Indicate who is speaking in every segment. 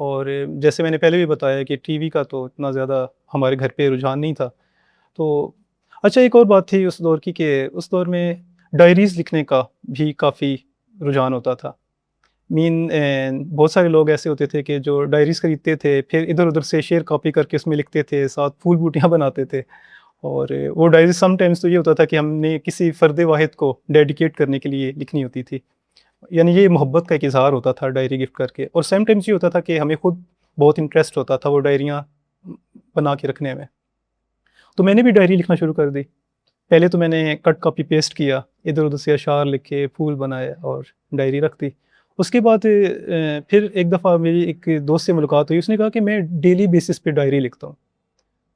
Speaker 1: اور جیسے میں نے پہلے بھی بتایا کہ ٹی وی کا تو اتنا زیادہ ہمارے گھر پہ رجحان نہیں تھا. تو اچھا ایک اور بات تھی اس دور کی کہ اس دور میں ڈائریز لکھنے کا بھی کافی رجحان ہوتا تھا. بہت سارے لوگ ایسے ہوتے تھے کہ جو ڈائریز خریدتے تھے, پھر ادھر ادھر سے شیئر کاپی کر کے اس میں لکھتے تھے, ساتھ پھول بوٹیاں بناتے تھے. اور وہ ڈائریز سم ٹائمز تو یہ ہوتا تھا کہ ہم نے کسی فرد واحد کو ڈیڈیکیٹ کرنے کے لیے لکھنی ہوتی تھی, یعنی یہ محبت کا ایک اظہار ہوتا تھا ڈائری گفٹ کر کے. اور سیم ٹائمز یہ ہوتا تھا کہ ہمیں خود بہت انٹرسٹ ہوتا تھا وہ ڈائریاں بنا کے رکھنے میں. تو میں نے بھی ڈائری لکھنا شروع کر دی. پہلے تو میں نے کٹ کاپی پیسٹ کیا, ادھر ادھر سے اشعار لکھے, پھول بنائے اور ڈائری رکھ دی. اس کے بعد پھر ایک دفعہ میری ایک دوست سے ملاقات ہوئی, اس نے کہا کہ میں ڈیلی بیسس پہ ڈائری لکھتا ہوں,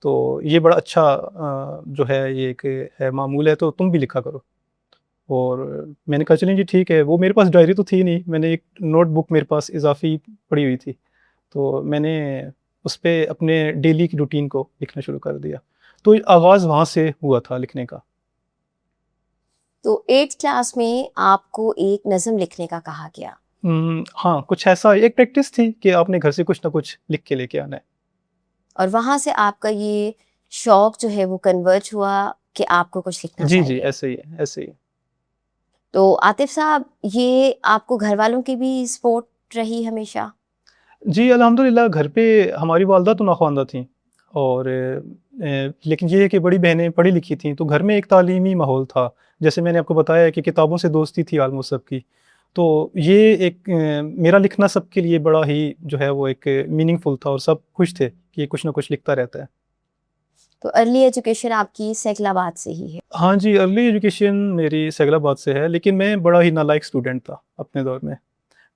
Speaker 1: تو یہ بڑا اچھا جو ہے یہ ایک ہے معمول ہے, تو تم بھی لکھا کرو. اور میں نے کہا چلیں جی ٹھیک ہے. وہ میرے پاس ڈائری تو تھی نہیں, میں نے ایک نوٹ بک میرے پاس اضافی پڑی ہوئی تھی, تو میں نے اس پہ اپنے ڈیلی کی روٹین کو لکھنا شروع کر دیا. تو آغاز وہاں سے ہوا تھا لکھنے کا.
Speaker 2: تو 8th کلاس میں آپ کو ایک نظم لکھنے کا کہا گیا.
Speaker 1: ہاں, کچھ ایسا ایک پریکٹس تھی کہ آپ نے گھر سے کچھ نہ کچھ لکھ کے لے کے آنا ہے.
Speaker 2: اور وہاں سے آپ کا یہ شوق جو ہے وہ کنورٹ ہوا کہ آپ کو کچھ لکھنا
Speaker 1: جی
Speaker 2: چاہیے.
Speaker 1: ایسے ہی ہے, ایسے ہی.
Speaker 2: تو عاطف صاحب, یہ آپ کو گھر والوں کی بھی سپورٹ رہی ہمیشہ؟
Speaker 1: جی الحمدللہ, گھر پہ ہماری والدہ تو ناخواندہ تھیں, اور لیکن یہ ہے کہ بڑی بہنیں پڑھی لکھی تھیں, تو گھر میں ایک تعلیمی ماحول تھا. جیسے میں نے آپ کو بتایا کہ کتابوں سے دوستی تھی آلموسٹ سب کی, تو یہ ایک میرا لکھنا سب کے لیے بڑا ہی جو ہے وہ ایک میننگ فل تھا, اور سب خوش تھے کہ یہ کچھ نہ کچھ لکھتا رہتا ہے.
Speaker 2: تو ارلی ایجوکیشن آپ کی سیکل آباد سے ہی ہے؟
Speaker 1: ہاں جی, ارلی ایجوکیشن میری سیکل آباد سے ہے, لیکن میں بڑا ہی نالائق اسٹوڈنٹ تھا اپنے دور میں.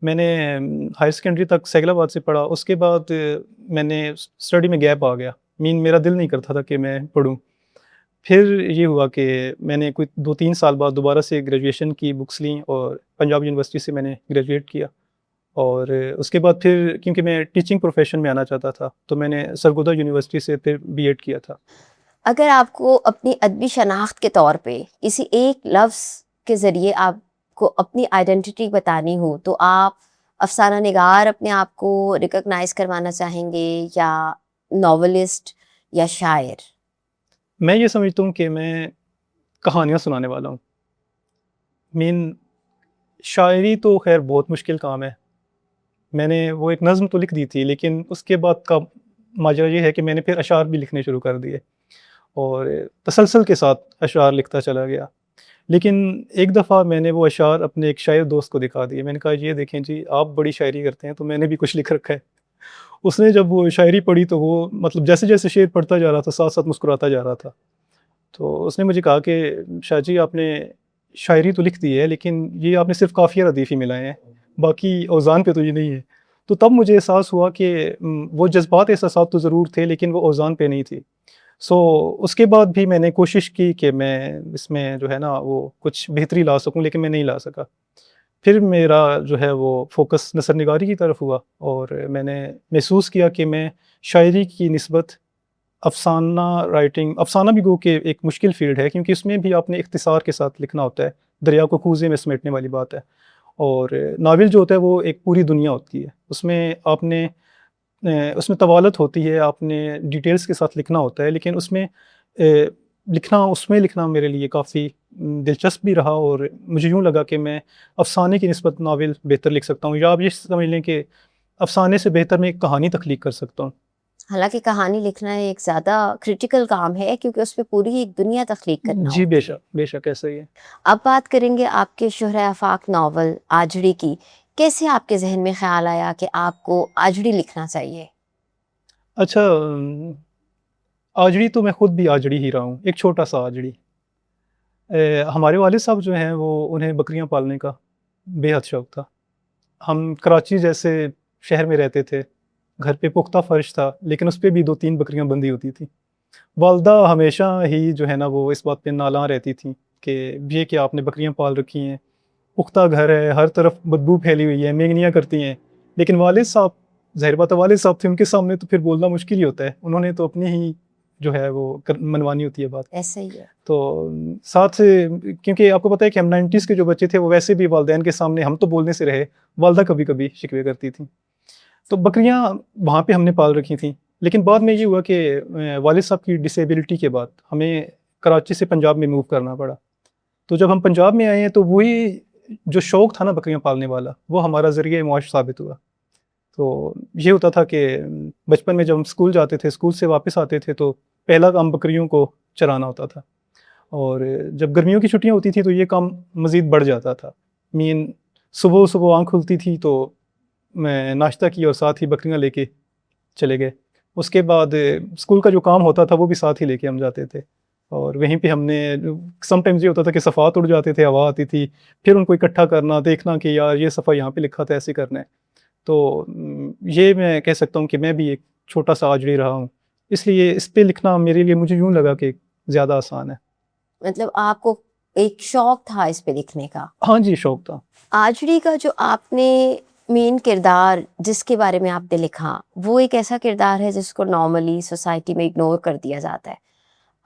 Speaker 1: میں نے ہائر سیکنڈری تک سیکل آباد سے پڑھا. اس کے بعد میں نے اسٹڈی میں گیپ آ گیا, میرا دل نہیں کرتا تھا کہ میں پڑھوں. پھر یہ ہوا کہ میں نے کوئی 2-3 سال بعد دوبارہ سے گریجویشن کی بکس لیں, اور پنجاب یونیورسٹی سے میں نے گریجویٹ کیا. اور اس کے بعد پھر کیونکہ میں ٹیچنگ پروفیشن میں آنا چاہتا تھا, تو میں نے سرگودا یونیورسٹی سے پھر بی ایڈ کیا تھا.
Speaker 2: اگر آپ کو اپنی ادبی شناخت کے طور پہ کسی ایک لفظ کے ذریعے آپ کو اپنی آئیڈینٹی بتانی ہو, تو آپ افسانہ نگار اپنے آپ کو ریکگنائز کروانا چاہیں گے, یا ناولسٹ, یا شاعر؟
Speaker 1: میں یہ سمجھتا ہوں کہ میں کہانیاں سنانے والا ہوں. شاعری تو خیر بہت مشکل کام ہے. میں نے وہ ایک نظم تو لکھ دی تھی, لیکن اس کے بعد کا ماجرا یہ ہے کہ میں نے پھر اشعار بھی لکھنے شروع کر دیے, اور تسلسل کے ساتھ اشعار لکھتا چلا گیا. لیکن ایک دفعہ میں نے وہ اشعار اپنے ایک شاعر دوست کو دکھا دیے. میں نے کہا یہ دیکھیں جی, آپ بڑی شاعری کرتے ہیں, تو میں نے بھی کچھ لکھ رکھا ہے. اس نے جب وہ شاعری پڑھی تو وہ مطلب جیسے جیسے شعر پڑھتا جا رہا تھا ساتھ ساتھ مسکراتا جا رہا تھا. تو اس نے مجھے کہا کہ شاہ جی, آپ نے شاعری تو لکھ دی ہے, لیکن یہ آپ نے صرف قافیہ ردیف ہی ملائے ہیں, باقی اوزان پہ تو یہ نہیں ہے. تو تب مجھے احساس ہوا کہ وہ جذبات احساسات تو ضرور تھے, لیکن وہ اوزان پہ نہیں تھی. اس کے بعد بھی میں نے کوشش کی کہ میں اس میں جو ہے نا وہ کچھ بہتری لا سکوں, لیکن میں نہیں لا سکا. پھر میرا جو ہے وہ فوکس نثر نگاری کی طرف ہوا, اور میں نے محسوس کیا کہ میں شاعری کی نسبت افسانہ رائٹنگ, افسانہ بھی گو کہ ایک مشکل فیلڈ ہے, کیونکہ اس میں بھی آپ نے اختصار کے ساتھ لکھنا ہوتا ہے, دریا کو کوزے میں سمیٹنے والی بات ہے. اور ناول جو ہوتا ہے وہ ایک پوری دنیا ہوتی ہے, اس میں آپ نے اس میں طوالت ہوتی ہے, آپ نے ڈیٹیلز کے ساتھ لکھنا ہوتا ہے. لیکن اس میں لکھنا میرے لیے کافی دلچسپ بھی رہا, اور مجھے یوں لگا کہ میں افسانے کی نسبت ناول بہتر لکھ سکتا ہوں, یا آپ یہ سمجھ لیں کہ افسانے سے بہتر میں ایک کہانی تخلیق کر سکتا ہوں.
Speaker 2: حالانکہ کہانی لکھنا ایک زیادہ کریٹیکل کام ہے, کیونکہ اس پہ پوری ایک دنیا تخلیق کرنا
Speaker 1: جی
Speaker 2: ہوتی ہے.
Speaker 1: بے شک ایسا ہی ہے.
Speaker 2: اب بات کریں گے آپ کے شہرہ آفاق ناول آجڑی کی. کیسے آپ کے ذہن میں خیال آیا کہ آپ کو آجڑی لکھنا چاہیے؟
Speaker 1: اچھا, آجڑی تو میں خود بھی آجڑی ہی رہا ہوں, ایک چھوٹا سا آجڑی. ہمارے والد صاحب جو ہیں وہ انہیں بکریاں پالنے کا بے حد شوق تھا. ہم کراچی جیسے شہر میں رہتے تھے, گھر پہ پختہ فرش تھا, لیکن اس پہ بھی 2-3 بکریاں بندھی ہوتی تھیں. والدہ ہمیشہ ہی جو ہے نا وہ اس بات پہ نالاں رہتی تھیں کہ یہ کہ آپ نے بکریاں پال رکھی ہیں, پختہ گھر ہے, ہر طرف بدبو پھیلی ہوئی ہے, مینگنیاں کرتی ہیں. لیکن والد صاحب, ظاہر بات ہے والد صاحب تھے, ان کے سامنے تو پھر بولنا مشکل ہی ہوتا ہے, انہوں نے تو اپنی ہی جو ہے وہ منوانی ہوتی ہے بات.
Speaker 2: ایسا ہی ہے.
Speaker 1: تو ساتھ سے کیونکہ آپ کو پتہ ہے کہ ہم 90s کے جو بچے تھے وہ ویسے بھی والدین کے سامنے, ہم تو بولنے سے رہے, والدہ کبھی کبھی شکوے کرتی تھیں. تو بکریاں وہاں پہ ہم نے پال رکھی تھیں، لیکن بعد میں یہ ہوا کہ والد صاحب کی ڈسیبلٹی کے بعد ہمیں کراچی سے پنجاب میں موو کرنا پڑا. تو جب ہم پنجاب میں آئے ہیں تو وہی جو شوق تھا نا بکریاں پالنے والا، وہ ہمارا ذریعہ معاش ثابت ہوا. تو یہ ہوتا تھا کہ بچپن میں جب ہم اسکول جاتے تھے، اسکول سے واپس آتے تھے تو پہلا کام بکریوں کو چرانا ہوتا تھا. اور جب گرمیوں کی چھٹیاں ہوتی تھیں تو یہ کام مزید بڑھ جاتا تھا. صبح صبح آنکھ کھلتی تھی تو میں ناشتہ کی اور ساتھ ہی بکریاں لے کے چلے گئے. اس کے بعد اسکول کا جو کام ہوتا تھا وہ بھی ساتھ ہی لے کے ہم جاتے تھے. اور وہیں پہ ہم نے سم ٹائمز یہ ہوتا تھا کہ صفحات اڑ جاتے تھے، ہوا آتی تھی، پھر ان کو اکٹھا کرنا، دیکھنا کہ یار یہ صفحہ یہاں پہ لکھا تھا، ایسے کرنا ہے. تو یہ میں کہہ سکتا ہوں کہ میں بھی ایک چھوٹا سا آجڑی رہا ہوں، اس لیے اس پہ لکھنا میرے لیے مجھے یوں لگا کہ زیادہ آسان ہے.
Speaker 2: مطلب آپ کو ایک شوق تھا اس پہ لکھنے کا؟
Speaker 1: ہاں جی، شوق تھا.
Speaker 2: آجڑی کا جو آپ نے مین کردار جس کے بارے میں آپ نے لکھا، وہ ایک ایسا کردار ہے جس کو نارملی سوسائٹی میں اگنور کر دیا جاتا ہے.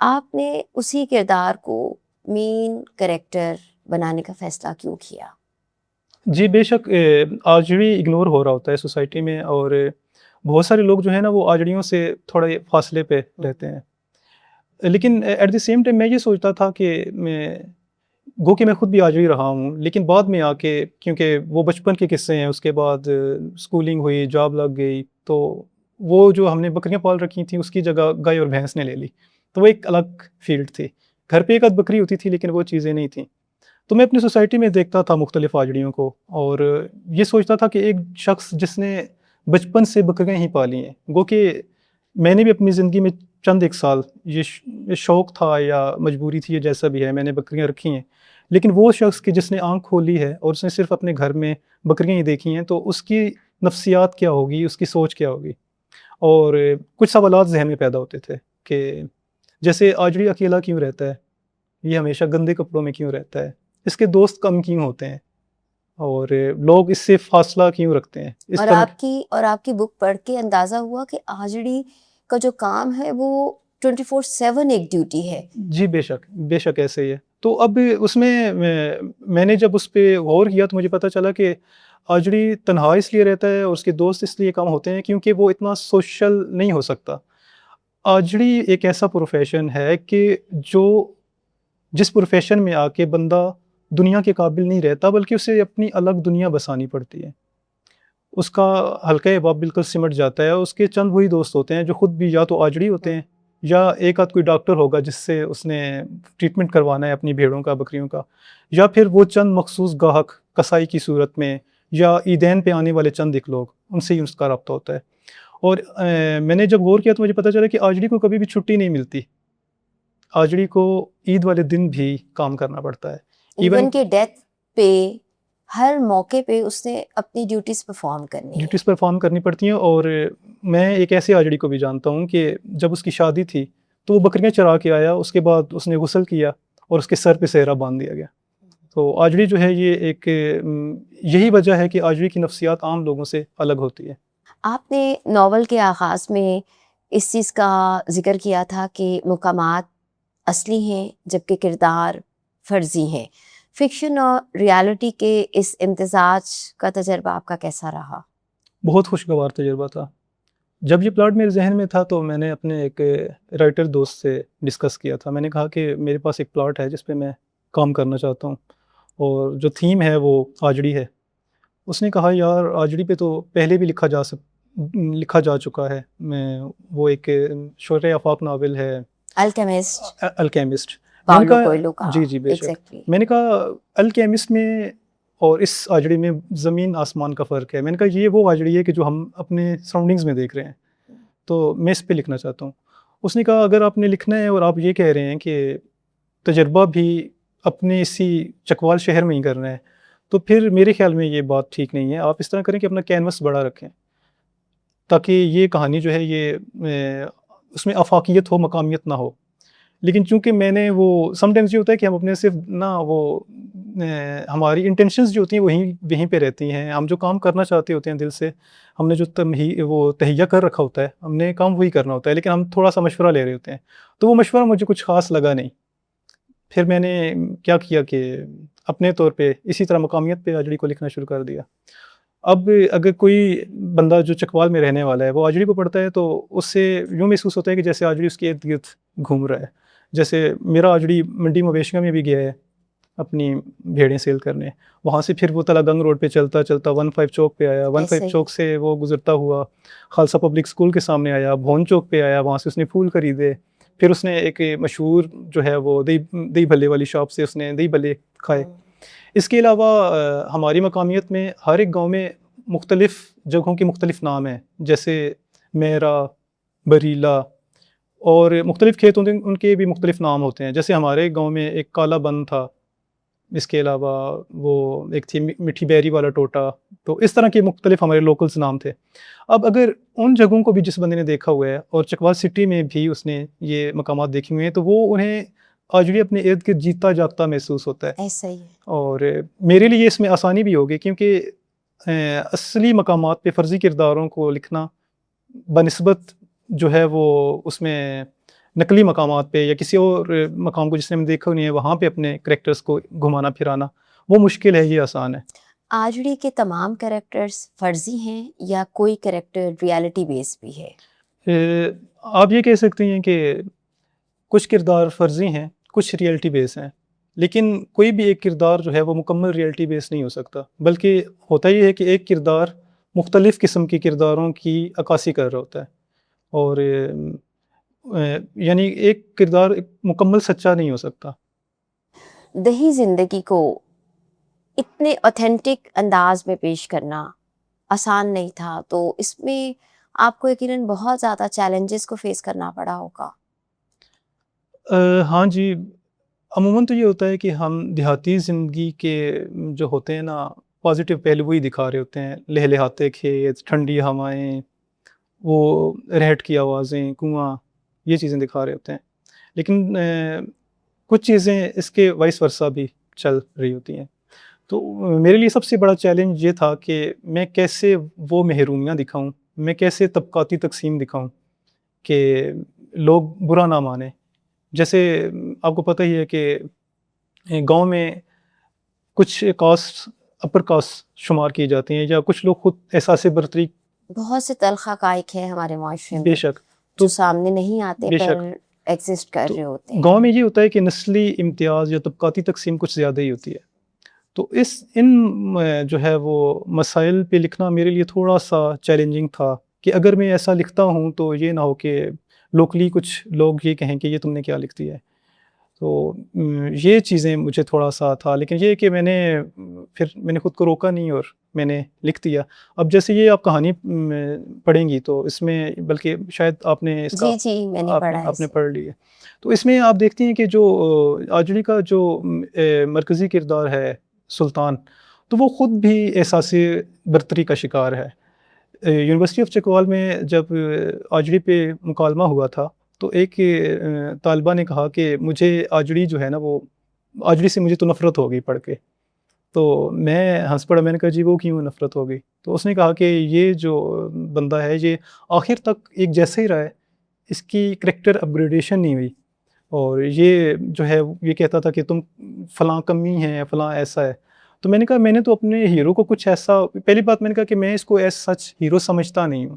Speaker 2: آپ نے اسی کردار کو مین کریکٹر بنانے کا فیصلہ کیوں کیا؟
Speaker 1: جی بے شک، آجڑی اگنور ہو رہا ہوتا ہے سوسائٹی میں، اور بہت سارے لوگ جو ہیں نا وہ آجڑیوں سے تھوڑے فاصلے پہ رہتے ہیں. لیکن ایٹ دی سیم ٹائم میں یہ سوچتا تھا کہ میں خود بھی آجڑی رہا ہوں، لیکن بعد میں آ کے کیونکہ وہ بچپن کے قصے ہیں، اس کے بعد اسکولنگ ہوئی، جاب لگ گئی، تو وہ جو ہم نے بکریاں پال رکھی تھیں اس کی جگہ گائے اور بھینس نے لے لی. تو وہ ایک الگ فیلڈ تھی. گھر پہ ایک آدھ بکری ہوتی تھی لیکن وہ چیزیں نہیں تھیں. تو میں اپنی سوسائٹی میں دیکھتا تھا مختلف آجڑیوں کو، اور یہ سوچتا تھا کہ ایک شخص جس نے بچپن سے بکریاں ہی پالی ہیں، گو کہ میں نے بھی اپنی زندگی میں چند ایک سال یہ شوق تھا یا مجبوری تھی، یہ جیسا بھی ہے، میں نے بکریاں رکھی ہیں. لیکن وہ شخص کہ جس نے آنکھ کھولی ہے اور اس نے صرف اپنے گھر میں بکریاں ہی دیکھی ہیں، تو اس کی نفسیات کیا ہوگی، اس کی سوچ کیا ہوگی. اور کچھ سوالات ذہن میں پیدا ہوتے تھے کہ جیسے آجڑی اکیلا کیوں رہتا ہے، یہ ہمیشہ گندے کپڑوں میں کیوں رہتا ہے، اس کے دوست کم کیوں ہوتے ہیں، اور لوگ اس سے فاصلہ کیوں رکھتے ہیں. اس
Speaker 2: اور
Speaker 1: طرح
Speaker 2: آپ کی بک پڑھ کے اندازہ ہوا کہ آجڑی کا جو کام ہے وہ 24/7 ایک ڈیوٹی ہے.
Speaker 1: جی بے شک ایسے ہی ہے. تو اب اس میں نے جب اس پہ غور کیا تو مجھے پتہ چلا کہ آجڑی تنہا اس لیے رہتا ہے اور اس کے دوست اس لیے کم ہوتے ہیں کیونکہ وہ اتنا سوشل نہیں ہو سکتا. آجڑی ایک ایسا پروفیشن ہے کہ جس پروفیشن میں آ کے بندہ دنیا کے قابل نہیں رہتا، بلکہ اسے اپنی الگ دنیا بسانی پڑتی ہے. اس کا حلقہ احباب بالکل سمٹ جاتا ہے. اس کے چند وہی دوست ہوتے ہیں جو خود بھی یا تو آجڑی ہوتے ہیں یا ایک آدھ کوئی ڈاکٹر ہوگا جس سے اس نے ٹریٹمنٹ کروانا ہے اپنی بھیڑوں کا، بکریوں کا، یا پھر وہ چند مخصوص گاہک کسائی کی صورت میں، یا عیدین پہ آنے والے چند ایک لوگ، ان سے ہی اس کا رابطہ ہوتا ہے. اور میں نے جب غور کیا تو مجھے پتہ چلا کہ آجڑی کو کبھی بھی چھٹی نہیں ملتی. آجڑی کو عید والے دن بھی کام کرنا پڑتا ہے.
Speaker 2: ایون کہ ڈیتھ پہ ہر موقع پہ اس نے اپنی ڈیوٹیز پرفارم کرنی
Speaker 1: پڑتی ہیں. اور میں ایک ایسے آجڑی کو بھی جانتا ہوں کہ جب اس کی شادی تھی تو وہ بکریاں چرا کے آیا، اس کے بعد اس نے غسل کیا اور اس کے سر پہ سہرا باندھ دیا گیا. تو آجڑی جو ہے یہ یہی وجہ ہے کہ آجڑی کی نفسیات عام لوگوں سے الگ ہوتی ہے.
Speaker 2: آپ نے ناول کے آغاز میں اس چیز کا ذکر کیا تھا کہ مقامات اصلی ہیں جبکہ کردار فرضی ہیں. فکشن اور ریالٹی کے اس امتزاج کا تجربہ آپ کا کیسا رہا؟
Speaker 1: بہت خوشگوار تجربہ تھا. جب یہ پلاٹ میرے ذہن میں تھا تو میں نے اپنے ایک رائٹر دوست سے ڈسکس کیا تھا. میں نے کہا کہ میرے پاس ایک پلاٹ ہے جس پہ میں کام کرنا چاہتا ہوں اور جو تھیم ہے وہ آجڑی ہے. اس نے کہا یار آجڑی پہ تو پہلے بھی لکھا جا چکا ہے. وہ ایک شور آفاق ناول ہے الکیمسٹ. جی بے شک. میں نے کہا الکیمسٹ میں اور اس آجڑی میں زمین آسمان کا فرق ہے. میں نے کہا یہ وہ آجڑی ہے کہ جو ہم اپنے سراؤنڈنگز میں دیکھ رہے ہیں، تو میں اس پہ لکھنا چاہتا ہوں. اس نے کہا اگر آپ نے لکھنا ہے اور آپ یہ کہہ رہے ہیں کہ تجربہ بھی اپنے اسی چکوال شہر میں ہی کرنا ہے، تو پھر میرے خیال میں یہ بات ٹھیک نہیں ہے. آپ اس طرح کریں کہ اپنا کینوس بڑا رکھیں تاکہ یہ کہانی جو ہے یہ اس میں آفاقیت ہو، مقامیت نہ ہو. لیکن چونکہ میں نے وہ سم ٹائمز یہ ہوتا ہے کہ ہم اپنے صرف ہماری انٹینشنز جو ہوتی ہیں وہیں پہ رہتی ہیں. ہم جو کام کرنا چاہتے ہوتے ہیں دل سے، ہم نے جو وہ تہیہ کر رکھا ہوتا ہے، ہم نے کام وہی کرنا ہوتا ہے، لیکن ہم تھوڑا سا مشورہ لے رہے ہوتے ہیں. تو وہ مشورہ مجھے کچھ خاص لگا نہیں. پھر میں نے کیا کیا کہ اپنے طور پہ اسی طرح مقامیت پہ آجڑی کو لکھنا شروع کر دیا. اب اگر کوئی بندہ جو چکوال میں رہنے والا ہے وہ آجڑی کو پڑھتا ہے تو اس سے یوں محسوس ہوتا ہے کہ جیسے آجڑی اس کے ارد گرد گھوم رہا ہے. جیسے میرا آجڑی منڈی مویشیوں میں بھی گیا ہے اپنی بھیڑیں سیل کرنے, وہاں سے پھر وہ تلا گنگ روڈ پہ چلتا چلتا 15 چوک پہ آیا, 15 چوک سے وہ گزرتا ہوا خالصہ پبلک اسکول کے سامنے آیا, بھون چوک پہ آیا, وہاں سے اس نے پھول خریدے, پھر اس نے ایک مشہور جو ہے وہ دہی بھلے والی شاپ سے اس نے دہی بھلے کھائے. اس کے علاوہ ہماری مقامیت میں ہر ایک گاؤں میں مختلف جگہوں کے مختلف نام ہیں, جیسے میرا, بریلا, اور مختلف کھیتوں کے ان کے بھی مختلف نام ہوتے ہیں. جیسے ہمارے گاؤں میں ایک کالا بند تھا, اس کے علاوہ وہ ایک تھی میٹھی بیری والا ٹوٹا, تو اس طرح کے مختلف ہمارے لوکلز نام تھے. اب اگر ان جگہوں کو بھی جس بندے نے دیکھا ہوا ہے اور چکوال سٹی میں بھی اس نے یہ مقامات دیکھے ہوئے ہیں تو وہ انہیں آجڑی اپنے ارد گرد جیتا جاگتا محسوس ہوتا ہے.
Speaker 2: ایسا ہی ہے.
Speaker 1: اور میرے لیے اس میں آسانی بھی ہوگی کیونکہ اصلی مقامات پہ فرضی کرداروں کو لکھنا بنسبت جو ہے وہ اس میں نقلی مقامات پہ یا کسی اور مقام کو جس نے ہم دیکھا نہیں ہے وہاں پہ اپنے کریکٹرز کو گھمانا پھرانا وہ مشکل ہے, یہ آسان ہے.
Speaker 2: آجڑی کے تمام کریکٹرز فرضی ہیں یا کوئی کریکٹر ریالٹی بیس بھی ہے؟
Speaker 1: آپ یہ کہہ سکتے ہیں کہ کچھ کردار فرضی ہیں, کچھ ریئلٹی بیس ہیں, لیکن کوئی بھی ایک کردار جو ہے وہ مکمل ریئلٹی بیس نہیں ہو سکتا, بلکہ ہوتا یہ ہے کہ ایک کردار مختلف قسم کے کرداروں کی عکاسی کر رہا ہوتا ہے, اور یعنی ایک کردار مکمل سچا نہیں ہو سکتا.
Speaker 2: دہی زندگی کو اتنے اوتھینٹک انداز میں پیش کرنا آسان نہیں تھا, تو اس میں آپ کو یقیناً بہت زیادہ چیلنجز کو فیس کرنا پڑا ہوگا.
Speaker 1: ہاں جی, عموماً تو یہ ہوتا ہے کہ ہم دیہاتی زندگی کے جو ہوتے ہیں نا پازیٹیو پہلو ہی دکھا رہے ہوتے ہیں, لہلہاتے کھیت, ٹھنڈی ہوائیں, وہ رہٹ کی آوازیں, کنواں, یہ چیزیں دکھا رہے ہوتے ہیں. لیکن کچھ چیزیں اس کے وائس ورثہ بھی چل رہی ہوتی ہیں. تو میرے لیے سب سے بڑا چیلنج یہ تھا کہ میں کیسے وہ محرومیاں دکھاؤں, میں کیسے طبقاتی تقسیم دکھاؤں کہ لوگ برا نہ مانیں. جیسے آپ کو پتہ ہی ہے کہ گاؤں میں کچھ کاسٹ اپر کاسٹ شمار کی جاتی ہیں, یا کچھ لوگ خود احساس برتری,
Speaker 2: بہت سے تلخ حقائق ہیں ہمارے معاشرے
Speaker 1: بے
Speaker 2: میں
Speaker 1: شک,
Speaker 2: جو سامنے نہیں آتے
Speaker 1: بے
Speaker 2: پر
Speaker 1: شک
Speaker 2: ایگزسٹ کر
Speaker 1: تو
Speaker 2: رہے ہوتے ہیں.
Speaker 1: گاؤں میں یہ ہوتا ہے کہ نسلی امتیاز یا طبقاتی تقسیم کچھ زیادہ ہی ہوتی ہے. تو ان جو ہے وہ مسائل پہ لکھنا میرے لیے تھوڑا سا چیلنجنگ تھا کہ اگر میں ایسا لکھتا ہوں تو یہ نہ ہو کہ لوکلی کچھ لوگ یہ کہیں کہ یہ تم نے کیا لکھ دیا ہے. تو یہ چیزیں مجھے تھوڑا سا تھا, لیکن یہ کہ میں نے خود کو روکا نہیں اور میں نے لکھ دیا. اب جیسے یہ آپ کہانی پڑھیں گی تو اس میں, بلکہ شاید آپ نے اس کا
Speaker 2: جی میں نے پڑھا ہے
Speaker 1: آپ نے پڑھ لی ہے, تو اس میں آپ دیکھتی ہیں کہ جو آجڑی کا جو مرکزی کردار ہے سلطان, تو وہ خود بھی احساس برتری کا شکار ہے. یونیورسٹی آف چکوال میں جب آجڑی پہ مکالمہ ہوا تھا تو ایک طالبہ نے کہا کہ مجھے آجڑی جو ہے نا وہ آجڑی سے مجھے تو نفرت ہو گئی پڑھ کے. تو میں ہنس پڑا, میں نے کہا جی وہ کیوں نفرت ہو گئی؟ تو اس نے کہا کہ یہ جو بندہ ہے یہ آخر تک ایک جیسا ہی رہا ہے, اس کی کریکٹر اپ گریڈیشن نہیں ہوئی, اور یہ جو ہے یہ کہتا تھا کہ تم فلاں کمی ہے, فلاں ایسا ہے. تو میں نے کہا میں نے تو اپنے ہیرو کو کچھ ایسا, پہلی بات میں نے کہا کہ میں اس کو ایز سچ ہیرو سمجھتا نہیں ہوں,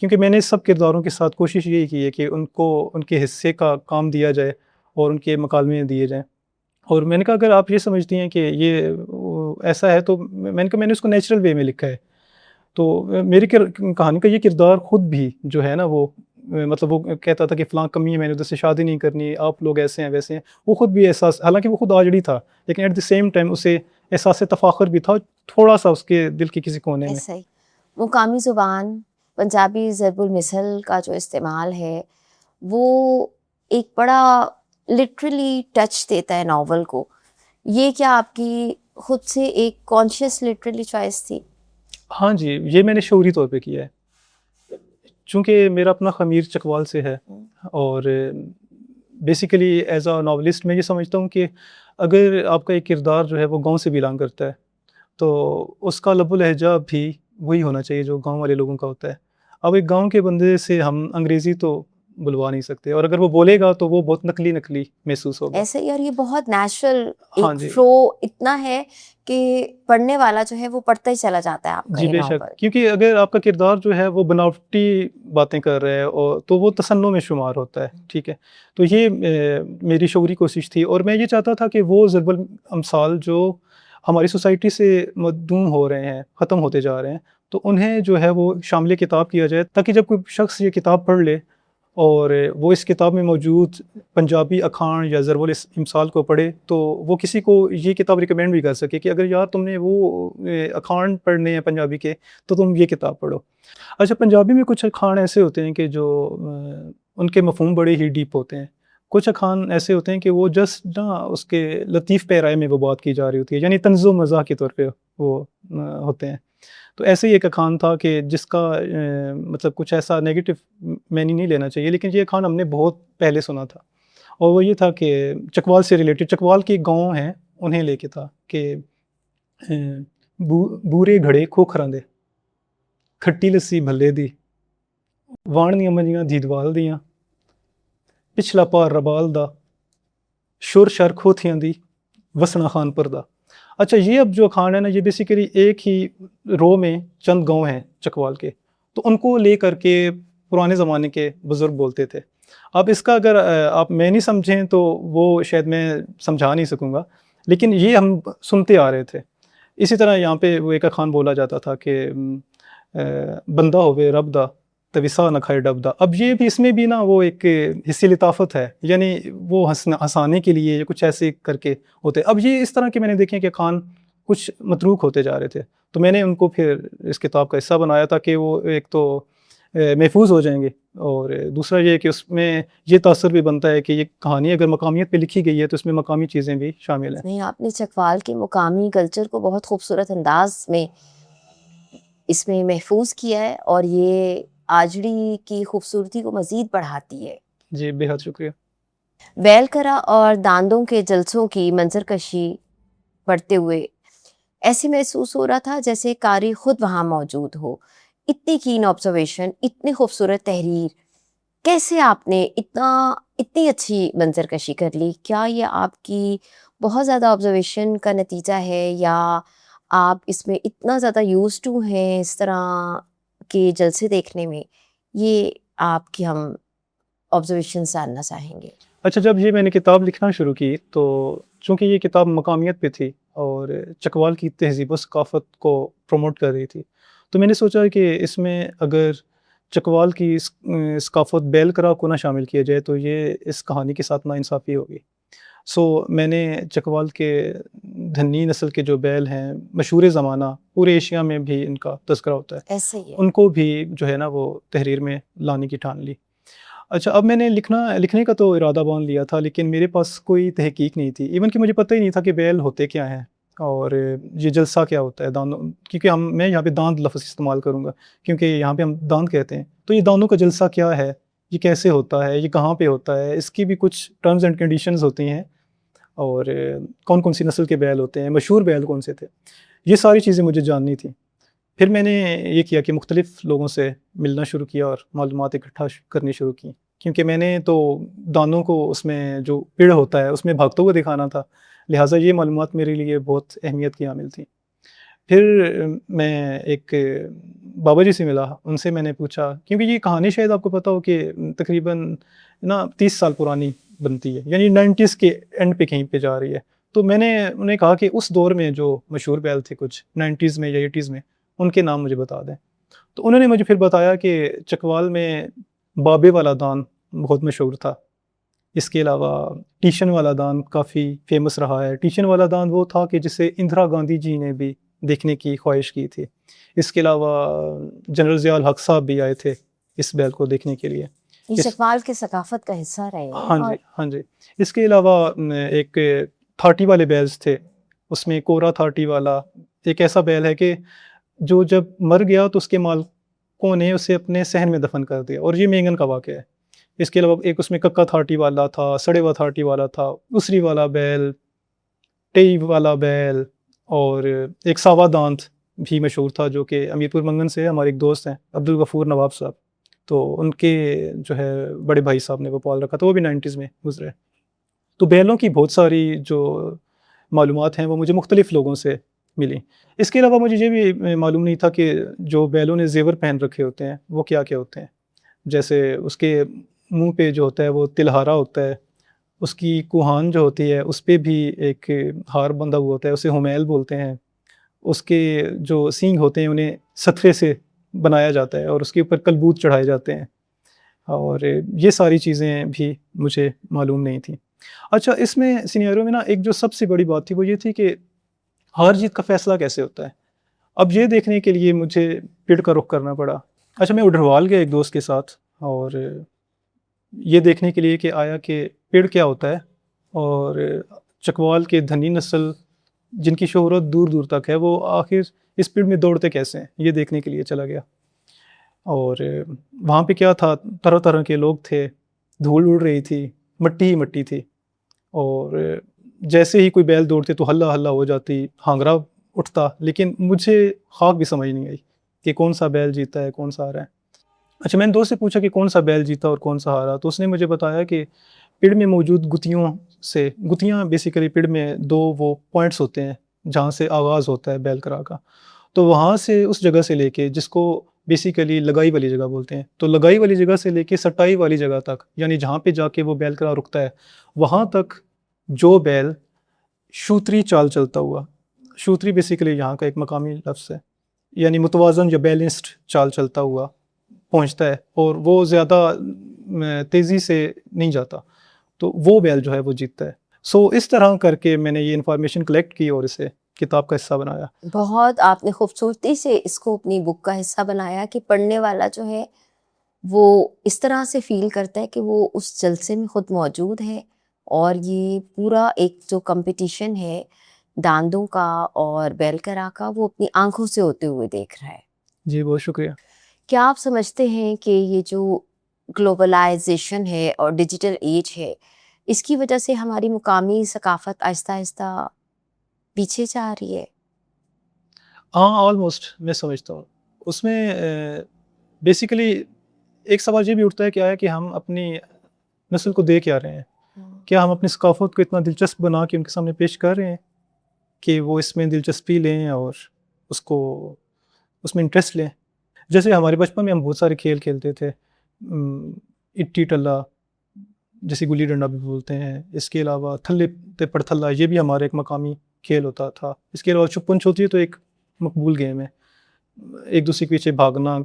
Speaker 1: کیونکہ میں نے سب کرداروں کے ساتھ کوشش یہی کی ہے کہ ان کو ان کے حصے کا کام دیا جائے اور ان کے مکالمے دیے جائیں. اور میں نے کہا اگر آپ یہ سمجھتی ہیں کہ یہ ایسا ہے تو میں نے کہا میں نے اس کو نیچرل وے میں لکھا ہے. تو میری کہانی کا یہ کردار خود بھی جو ہے نا وہ مطلب وہ کہتا تھا کہ فلاں کمی ہے, میں نے ادھر سے شادی نہیں کرنی, آپ لوگ ایسے ہیں ویسے ہیں, وہ خود بھی احساس, حالانکہ وہ خود آجڑی تھا لیکن ایٹ دی سیم ٹائم اسے احساس تفاخر بھی تھا تھوڑا سا اس کے دل کے کسی کونے میں.
Speaker 2: ایسا ہی مقامی زبان پنجابی ضرب المثل کا جو استعمال ہے وہ ایک بڑا لٹرلی ٹچ دیتا ہے ناول کو. یہ کیا آپ کی خود سے ایک کانشیس لٹرلی چوائس تھی؟
Speaker 1: ہاں جی, یہ میں نے شعوری طور پہ کیا ہے, چونکہ میرا اپنا خمیر چکوال سے ہے, اور بیسیکلی ایز اے ناولسٹ میں یہ سمجھتا ہوں کہ اگر آپ کا ایک کردار جو ہے وہ گاؤں سے بلانگ کرتا ہے تو اس کا لب و لہجہ بھی وہی ہونا چاہیے جو گاؤں والے لوگوں کا ہوتا ہے. اب ایک گاؤں کے بندے سے ہم انگریزی تو بلوا نہیں سکتے، اور اگر وہ بولے گا تو وہ بہت نقلی نقلی محسوس ہوگا.
Speaker 2: ایسے ہی، اور یہ بہت نیچرل
Speaker 1: ہاں
Speaker 2: ایک
Speaker 1: جی
Speaker 2: فلو اتنا ہے کہ پڑھنے والا جو ہے وہ پڑھتا ہی چلا جاتا ہے آپ
Speaker 1: جی
Speaker 2: کہیں
Speaker 1: بے
Speaker 2: نہ
Speaker 1: شک،
Speaker 2: پر.
Speaker 1: کیونکہ اگر آپ کا کردار جو ہے وہ بناوٹی باتیں کر رہا ہے اور تو وہ تصنع میں شمار ہوتا ہے. ٹھیک ہے، تو یہ میری شعوری کوشش تھی، اور میں یہ چاہتا تھا کہ وہ ضرب الامثال جو ہماری سوسائٹی سے مدعوم ہو رہے ہیں، ختم ہوتے جا رہے ہیں، تو انہیں جو ہے وہ شامل کتاب کیا جائے، تاکہ جب کوئی شخص یہ کتاب پڑھ لے اور وہ اس کتاب میں موجود پنجابی اکھان یا ضرب الامثال کو پڑھے، تو وہ کسی کو یہ کتاب ریکمینڈ بھی کر سکے کہ اگر یار تم نے وہ اکھان پڑھنے ہیں پنجابی کے تو تم یہ کتاب پڑھو. اچھا، پنجابی میں کچھ اکھان ایسے ہوتے ہیں کہ جو ان کے مفہوم بڑے ہی ڈیپ ہوتے ہیں. کچھ اکھان ایسے ہوتے ہیں کہ وہ جسٹ نا اس کے لطیف پیرائے میں وہ بات کی جا رہی ہوتی ہے، یعنی طنز و مزاح کے طور پہ وہ ہوتے ہیں. تو ایسے ہی ایک اکھان تھا کہ جس کا مطلب کچھ ایسا نیگیٹو معنی نہیں لینا چاہیے، لیکن یہ اکھان ہم نے بہت پہلے سنا تھا، اور وہ یہ تھا کہ چکوال سے ریلیٹڈ، چکوال کے گاؤں ہیں انہیں لے کے تھا کہ بورے گھڑے کھوکھراں دے، کھٹی لسی بھلے دی، وان دیاں منجیاں دیدوال دیاں، پچھلا پار ربال دا، شور شر کھوتھیاں دی، وسنا خان پر دا. اچھا، یہ اب جو اکھان ہے نا، یہ بیسیکلی ایک ہی رو میں چند گاؤں ہیں چکوال کے، تو ان کو لے کر کے پرانے زمانے کے بزرگ بولتے تھے. اب اس کا اگر آپ میں نہیں سمجھیں تو وہ شاید میں سمجھا نہیں سکوں گا، لیکن یہ ہم سنتے آ رہے تھے. اسی طرح یہاں پہ وہ ایک اکھان بولا جاتا تھا کہ بندہ ہوئے رب دا تے وسا نہ کھائے ڈب دا. اب یہ بھی، اس میں بھی نا وہ ایک حصی لطافت ہے، یعنی وہ ہنسانے کے لیے یا کچھ ایسے کر کے ہوتے. اب یہ اس طرح کے میں نے دیکھے کہ اکھان کچھ متروک ہوتے جا رہے تھے، تو میں نے ان کو پھر اس کتاب کا حصہ بنایا تاکہ وہ ایک تو محفوظ ہو جائیں گے، اور دوسرا یہ کہ اس میں یہ تاثر بھی بنتا ہے کہ یہ کہانی اگر مقامیت پہ لکھی گئی ہے تو اس میں مقامی چیزیں بھی شامل ہیں.
Speaker 2: نہیں، آپ نے چکوال کے مقامی کلچر کو بہت خوبصورت انداز میں اس میں محفوظ کیا ہے، اور یہ آجڑی کی خوبصورتی کو مزید بڑھاتی ہے.
Speaker 1: جی بے حد شکریہ.
Speaker 2: بیل کرا اور داندوں کے جلسوں کی منظر کشی پڑھتے ہوئے ایسے محسوس ہو رہا تھا جیسے قاری خود وہاں موجود ہو. اتنی کین آبزرویشن، اتنی خوبصورت تحریر، کیسے آپ نے اتنی اچھی منظر کشی کر لی؟ کیا یہ آپ کی بہت زیادہ آبزرویشن کا نتیجہ ہے، یا آپ اس میں اتنا زیادہ یوز ٹو ہیں اس طرح کے جلسے دیکھنے میں؟ یہ آپ کی ہم آبزرویشن جاننا چاہیں گے.
Speaker 1: اچھا، جب یہ میں نے کتاب لکھنا شروع کی تو چونکہ یہ کتاب مقامیت پہ تھی اور چکوال کی تہذیب و ثقافت کو پروموٹ کر رہی تھی، تو میں نے سوچا کہ اس میں اگر چکوال کی ثقافت بیل کرا کو نہ شامل کیا جائے تو یہ اس کہانی کے ساتھ ناانصافی ہوگی. سو میں نے چکوال کے دھنی نسل کے جو بیل ہیں، مشہور زمانہ پورے ایشیا میں بھی ان کا تذکرہ ہوتا ہے،
Speaker 2: ایسے ہی ہے.
Speaker 1: ان کو بھی جو ہے نا وہ تحریر میں لانے کی ٹھان لی. اچھا، اب میں نے لکھنے کا تو ارادہ باندھ لیا تھا، لیکن میرے پاس کوئی تحقیق نہیں تھی، ایون کہ مجھے پتہ ہی نہیں تھا کہ بیل ہوتے کیا ہیں اور یہ جلسہ کیا ہوتا ہے داندوں. کیونکہ میں یہاں پہ داند لفظ استعمال کروں گا کیونکہ یہاں پہ ہم داند کہتے ہیں، تو یہ داندوں کا جلسہ کیا ہے، یہ کیسے ہوتا ہے، یہ کہاں پہ ہوتا ہے، اس کی بھی کچھ ٹرمز اینڈ کنڈیشنز ہوتی ہیں، اور کون کون سی نسل کے بیل ہوتے ہیں، مشہور بیل کون سے تھے، یہ ساری چیزیں مجھے جاننی تھیں. پھر میں نے یہ کیا کہ مختلف لوگوں سے ملنا شروع کیا اور معلومات اکٹھا کرنی شروع کی، کیونکہ میں نے تو دانوں کو اس میں جو پیڑ ہوتا ہے اس میں بھاگتے ہوئے دکھانا تھا، لہٰذا یہ معلومات میرے لیے بہت اہمیت کی حامل تھیں. پھر میں ایک بابا جی سے ملا، ان سے میں نے پوچھا، کیونکہ یہ کہانی شاید آپ کو پتہ ہو کہ تقریباً 30 سال پرانی بنتی ہے، یعنی 90s کے اینڈ پہ کہیں پہ جا رہی ہے. تو میں نے انہیں کہا کہ اس دور میں جو مشہور بیل تھے کچھ 90s میں یا 80s میں، ان کے نام مجھے بتا دیں. تو انہوں نے مجھے پھر بتایا کہ چکوال میں بابے والا دان بہت مشہور تھا، اس کے علاوہ ٹیشن والا دان کافی فیمس رہا ہے. ٹیشن والا دان وہ تھا کہ جسے اندرا گاندھی جی نے بھی دیکھنے کی خواہش کی تھی. اس کے علاوہ جنرل ضیاء الحق صاحب بھی آئے تھے اس بیل کو دیکھنے کے لیے.
Speaker 2: یہ چکوال کے ثقافت کا حصہ رہے ہیں.
Speaker 1: ہاں جی، ہاں جی. اس کے علاوہ ایک تھاٹی والے بیلز تھے، اس میں کورا تھاٹی والا ایک ایسا بیل ہے کہ جو جب مر گیا تو اس کے مالکوں نے اسے اپنے صحن میں دفن کر دیا، اور یہ مینگن کا واقعہ ہے. اس کے علاوہ ایک اس میں ککا تھاٹی والا تھا، سڑے ہوا تھاٹی والا تھا، اسری والا بیل، ٹئی والا بیل، اور ایک ساوا دانت بھی مشہور تھا جو کہ امیر پور منگن سے ہمارے ایک دوست ہیں عبدالغفور نواب صاحب، تو ان کے جو ہے بڑے بھائی صاحب نے وہ پال رکھا تھا، وہ بھی 90s میں گزرے. تو بیلوں کی بہت ساری جو معلومات ہیں وہ مجھے مختلف لوگوں سے ملی. اس کے علاوہ مجھے یہ بھی معلوم نہیں تھا کہ جو بیلوں نے زیور پہن رکھے ہوتے ہیں وہ کیا کیا ہوتے ہیں. جیسے اس کے منہ پہ جو ہوتا ہے وہ تلہارا ہوتا ہے، اس کی کوہان جو ہوتی ہے اس پہ بھی ایک ہار بندھا ہوا ہوتا ہے، اسے ہومیل بولتے ہیں. اس کے جو سینگ ہوتے ہیں انہیں سترے سے بنایا جاتا ہے اور اس کے اوپر کلبوت چڑھائے جاتے ہیں، اور یہ ساری چیزیں بھی مجھے معلوم نہیں تھیں. اچھا، اس میں سینیریو میں نا ایک جو سب سے بڑی بات تھی وہ یہ تھی کہ ہار جیت کا فیصلہ کیسے ہوتا ہے. اب یہ دیکھنے کے لیے مجھے پیڑ کا رخ کرنا پڑا. اچھا، میں اڈھروال گیا ایک دوست کے ساتھ، اور یہ دیکھنے کے لیے کہ آیا کہ پیڑ کیا ہوتا ہے، اور چکوال کے دھنی نسل جن کی شہرت دور دور تک ہے وہ آخر اس پیڑ میں دوڑتے کیسے ہیں یہ دیکھنے کے لیے چلا گیا. اور وہاں پہ کیا تھا، طرح طرح کے لوگ تھے، دھول اڑ رہی تھی، مٹی ہی مٹی تھی، اور جیسے ہی کوئی بیل دوڑتے تو ہلا ہلا ہو جاتی، ہانگرا اٹھتا. لیکن مجھے خاک بھی سمجھ نہیں آئی کہ کون سا بیل جیتا ہے کون سا ہارا ہے. اچھا، میں نے دوست سے پوچھا کہ کون سا بیل جیتا اور کون سا ہارا، تو اس نے مجھے بتایا کہ پیڑ میں موجود گتیاں بیسیکلی پیڑ میں دو وہ پوائنٹس ہوتے ہیں جہاں سے آغاز ہوتا ہے بیل کرا کا. تو وہاں سے اس جگہ سے لے کے جس کو بیسیکلی لگائی والی جگہ بولتے ہیں، تو لگائی والی جگہ سے لے کے سٹائی والی جگہ تک، یعنی جہاں پہ جا کے وہ بیل کرا رکتا ہے، وہاں تک جو بیل شوتری چال چلتا ہوا، شوتری بیسیکلی یہاں کا ایک مقامی لفظ ہے، یعنی متوازن یا بیلنسڈ چال چلتا ہوا پہنچتا ہے، اور وہ زیادہ تیزی سے نہیں جاتا، تو وہ بیل جو ہے وہ جیتتا ہے. سو اس طرح کر کے میں نے یہ انفارمیشن کلیکٹ کی اور اسے کتاب کا حصہ بنایا.
Speaker 2: بہت آپ نے خوبصورتی سے اس کو اپنی بک کا حصہ بنایا کہ پڑھنے والا جو ہے وہ اس طرح سے فیل کرتا ہے کہ وہ اس جلسے میں خود موجود ہے، اور یہ پورا ایک جو کمپٹیشن ہے داندوں کا اور بیل کرا کا وہ اپنی آنکھوں سے ہوتے ہوئے دیکھ رہا ہے.
Speaker 1: جی، بہت شکریہ.
Speaker 2: کیا آپ سمجھتے ہیں کہ یہ جو گلوبلائزیشن ہے اور ڈیجیٹل ایج ہے اس کی وجہ سے ہماری مقامی ثقافت آہستہ آہستہ پیچھے جا رہی ہے؟
Speaker 1: ہاں، آلموسٹ میں سمجھتا ہوں. اس میں بیسیکلی ایک سوال یہ بھی اٹھتا ہے کہ ہم اپنی نسل کو دے کیا رہے ہیں. کیا ہم اپنی ثقافت کو اتنا دلچسپ بنا کے ان کے سامنے پیش کر رہے ہیں کہ وہ اس میں دلچسپی لیں اور اس میں انٹرسٹ لیں. جیسے ہمارے بچپن میں ہم بہت سارے کھیل کھیلتے تھے، اٹی ٹلا جیسے گلی ڈنڈا بھی بولتے ہیں، اس کے علاوہ تھلے تے پڑ تھلا یہ بھی ہمارا ایک مقامی کھیل ہوتا تھا. اس کے علاوہ چھپن چھوتی تو ایک مقبول گیم ہے، ایک دوسرے کے پیچھے بھاگنا.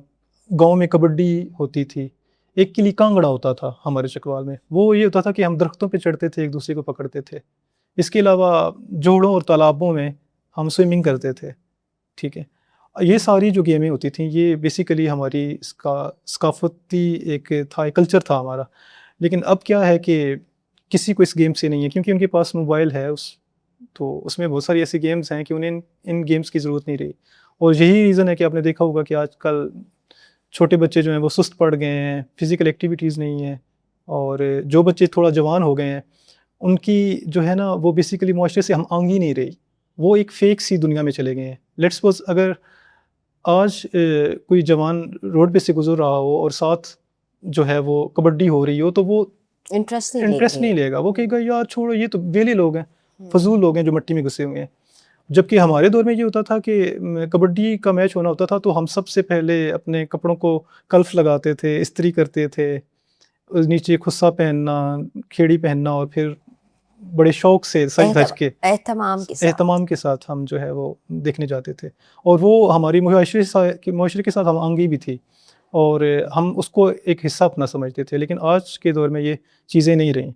Speaker 1: گاؤں میں کبڈی ہوتی تھی. ایک کلی کانگڑا ہوتا تھا ہمارے چکوال میں، وہ یہ ہوتا تھا کہ ہم درختوں پہ چڑھتے تھے، ایک دوسرے کو پکڑتے تھے. اس کے علاوہ جوڑوں اور تالابوں میں ہم سوئمنگ کرتے تھے. ٹھیک ہے، یہ ساری جو گیمیں ہوتی تھیں یہ بیسیکلی ہماری اس کا ثقافتی ایک کلچر تھا ہمارا. لیکن اب کیا ہے کہ کسی کو اس گیم سے نہیں ہے، کیونکہ ان کے پاس موبائل ہے، تو اس میں بہت ساری ایسی گیمز ہیں کہ انہیں ان گیمز کی ضرورت نہیں رہی. اور یہی ریزن ہے کہ آپ نے دیکھا ہوگا کہ آج کل چھوٹے بچے جو ہیں وہ سست پڑ گئے ہیں، فزیکل ایکٹیویٹیز نہیں ہیں، اور جو بچے تھوڑا جوان ہو گئے ہیں ان کی جو ہے نا وہ بیسیکلی معاشرے سے ہم آہنگی نہیں رہی، وہ ایک فیک سی دنیا میں چلے گئے ہیں. لیٹس سپوز اگر آج کوئی جوان روڈ پہ سے گزر رہا ہو اور ساتھ جو ہے وہ کبڈی ہو رہی ہو تو وہ
Speaker 2: انٹرسٹ
Speaker 1: نہیں لے گا، وہ کہے گا یار چھوڑو، یہ تو ویلے لوگ ہیں، فضول لوگ ہیں جو مٹی میں گھسے ہوئے ہیں. جبکہ ہمارے دور میں یہ ہوتا تھا کہ کبڈی کا میچ ہونا ہوتا تھا تو ہم سب سے پہلے اپنے کپڑوں کو کلف لگاتے تھے، استری کرتے تھے، نیچے خصہ پہننا، کھیڑی پہننا، اور پھر بڑے شوق سے سج دھج کے اہتمام کے ساتھ ہم جو ہے وہ دیکھنے جاتے تھے. اور وہ ہماری معاشرے کے ساتھ ہم آہنگی بھی تھی، اور ہم اس کو ایک حصہ اپنا سمجھتے تھے. لیکن آج کے دور میں یہ چیزیں نہیں رہیں.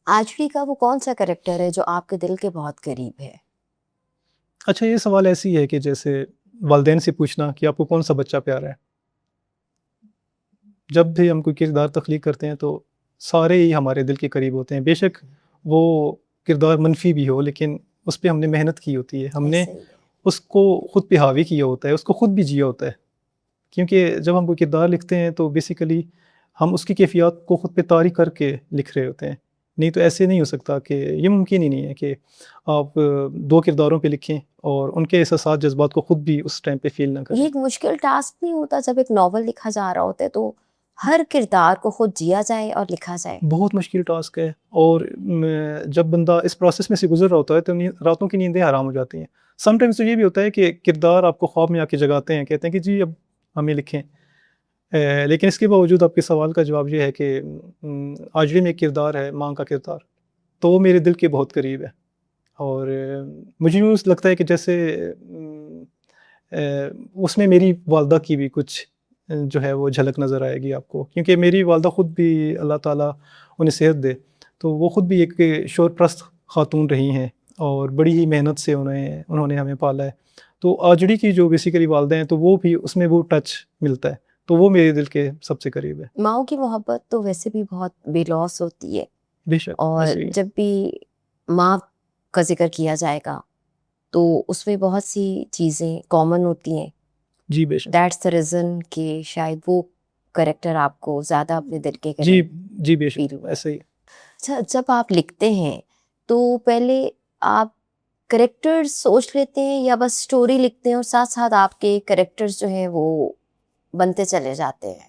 Speaker 2: آجڑی کا وہ کون سا کریکٹر ہے جو آپ کے دل کے بہت قریب ہے؟
Speaker 1: اچھا، یہ سوال ایسی ہے کہ جیسے والدین سے پوچھنا کہ آپ کو کون سا بچہ پیارا ہے. جب بھی ہم کوئی کردار تخلیق کرتے ہیں تو سارے ہی ہمارے دل کے قریب ہوتے ہیں، بے شک وہ کردار منفی بھی ہو لیکن اس پہ ہم نے محنت کی ہوتی ہے، ہم نے اس کو خود پہ حاوی کیا ہوتا ہے، اس کو خود بھی جیا ہوتا ہے. کیونکہ جب ہم کوئی کردار لکھتے ہیں تو بیسیکلی ہم اس کی کیفیات کو خود پہ طاری کر کے لکھ رہے ہوتے ہیں. نہیں تو ایسے نہیں ہو سکتا، کہ یہ ممکن ہی نہیں ہے کہ آپ دو کرداروں پہ لکھیں اور ان کے احساسات جذبات کو خود بھی اس ٹائم پہ فیل نہ
Speaker 2: یہ
Speaker 1: کریں.
Speaker 2: ایک مشکل ٹاسک نہیں ہوتا جب ایک ناول لکھا جا رہا ہوتا ہے تو ہر کردار کو خود جیا جائے اور لکھا جائے؟
Speaker 1: بہت مشکل ٹاسک ہے، اور جب بندہ اس پروسیس میں سے گزر رہا ہوتا ہے تو راتوں کی نیندیں حرام ہو جاتی ہیں. سم ٹائمز تو یہ بھی ہوتا ہے کہ کردار آپ کو خواب میں آ کے جگاتے ہیں، کہتے ہیں کہ جی اب ہمیں لکھیں. لیکن اس کے باوجود آپ کے سوال کا جواب یہ ہے کہ آجڑی میں ایک کردار ہے، ماں کا کردار، تو وہ میرے دل کے بہت قریب ہے. اور مجھے یوں لگتا ہے کہ جیسے اس میں میری والدہ کی بھی کچھ جو ہے وہ جھلک نظر آئے گی آپ کو، کیونکہ میری والدہ خود بھی اللہ تعالیٰ انہیں صحت دے تو وہ خود بھی ایک شور پرست خاتون رہی ہیں، اور بڑی ہی محنت سے انہوں نے ہمیں پالا ہے. تو آجڑی کی جو بیسیکلی والدہ ہیں تو وہ بھی اس میں وہ ٹچ ملتا ہے، تو وہ میرے دل کے سب سے قریب ہے.
Speaker 2: ماؤں کی محبت تو ویسے بھی بہت بے لوث ہوتی ہے،
Speaker 1: بے شک
Speaker 2: اور
Speaker 1: ایسے ہی.
Speaker 2: جب بھی ماں کا ذکر کیا جائے گا تو اس میں بہت سی چیزیں کامن ہوتی ہیں.
Speaker 1: جی بے شک.
Speaker 2: دیٹس دا ریزن کہ شاید وہ کریکٹر آپ کو زیادہ اپنے دل کے
Speaker 1: جی
Speaker 2: قریب
Speaker 1: جی بے
Speaker 2: فیل
Speaker 1: شک
Speaker 2: ہوا.
Speaker 1: ایسے ہی.
Speaker 2: اچھا، جب آپ لکھتے ہیں تو پہلے آپ کریکٹر سوچ لیتے ہیں یا بس اسٹوری لکھتے ہیں اور ساتھ ساتھ آپ کے کریکٹرز جو ہیں وہ بنتے چلے جاتے ہیں؟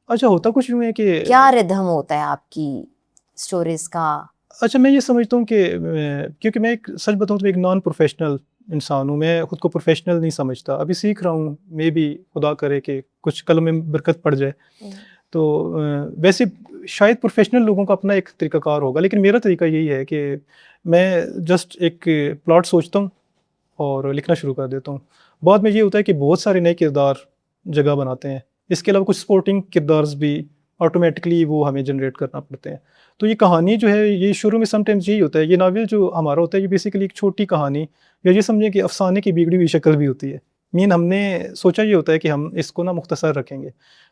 Speaker 1: اچھا ہوتا کچھ یوں ہے کہ
Speaker 2: کیا ردھم ہوتا ہے آپ کی اسٹوریز کا؟
Speaker 1: اچھا میں یہ سمجھتا ہوں کہ کیونکہ میں ایک سچ بتاؤں تو ایک نان پروفیشنل انسان ہوں، میں خود کو پروفیشنل نہیں سمجھتا، ابھی سیکھ رہا ہوں. میں بھی خدا کرے کہ کچھ کلوں میں برکت پڑ جائے. تو ویسے شاید پروفیشنل لوگوں کا اپنا ایک طریقہ کار ہوگا، لیکن میرا طریقہ یہی ہے کہ میں جسٹ ایک پلاٹ سوچتا ہوں اور لکھنا شروع کر دیتا ہوں. بعد میں یہ ہوتا ہے کہ بہت سارے نئے کردار جگہ بناتے ہیں، اس کے علاوہ کچھ سپورٹنگ کردارز بھی آٹومیٹکلی وہ ہمیں جنریٹ کرنا پڑتے ہیں. تو یہ کہانی جو ہے یہ شروع میں سم ٹائمز یہی ہوتا ہے، یہ ناول جو ہمارا ہوتا ہے یہ بیسیکلی ایک چھوٹی کہانی، یا یہ سمجھیں کہ افسانے کی بگڑی ہوئی شکل بھی ہوتی ہے. ہم نے سوچا یہ ہوتا ہے کہ ہم اس کو نا مختصر رکھیں گے،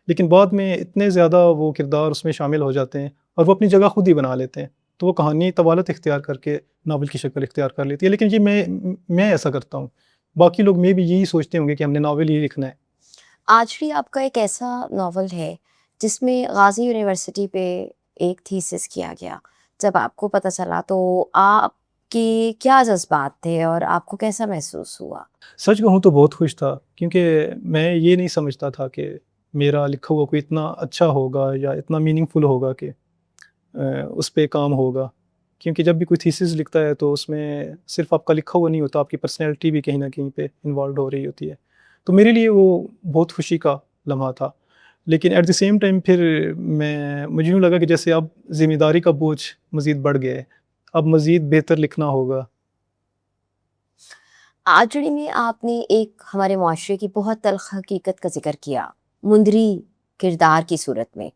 Speaker 1: لیکن بعد میں اتنے زیادہ وہ کردار اس میں شامل ہو جاتے ہیں اور وہ اپنی جگہ خود ہی بنا لیتے ہیں، تو وہ کہانی طوالت اختیار کر کے ناول کی شکل اختیار کر لیتی ہے. لیکن یہ میں ایسا کرتا ہوں، باقی لوگ میں بھی یہی سوچتے ہوں گے کہ ہم نے ناول ہی لکھنا ہے.
Speaker 2: آجڑی آپ کا ایک ایسا ناول ہے جس میں غازی یونیورسٹی پہ ایک تھیسس کیا گیا. جب آپ کو پتہ چلا تو آپ کے کیا جذبات تھے اور آپ کو کیسا محسوس ہوا؟
Speaker 1: سچ کہوں تو بہت خوش تھا، کیونکہ میں یہ نہیں سمجھتا تھا کہ میرا لکھا ہوا کوئی اتنا اچھا ہوگا یا اتنا میننگ فل ہوگا کہ اس پہ کام ہوگا. کیونکہ جب بھی کوئی تھیسس لکھتا ہے تو اس میں صرف آپ کا لکھا ہوا نہیں ہوتا، آپ کی پرسنالٹی بھی کہیں نہ کہیں پہ انوالوڈ ہو رہی ہوتی ہے. تو میرے لیے وہ بہت خوشی کا لمحہ تھا. لیکن ایٹ دی سیم ٹائم پھر مجھے یوں لگا کہ جیسے اب ذمہ داری کا بوجھ مزید بڑھ گیا ہے، اب مزید بہتر لکھنا ہوگا.
Speaker 2: آجڑی میں آپ نے ایک ہمارے معاشرے کی بہت تلخ حقیقت کا ذکر کیا، مندری کردار کی صورت میں.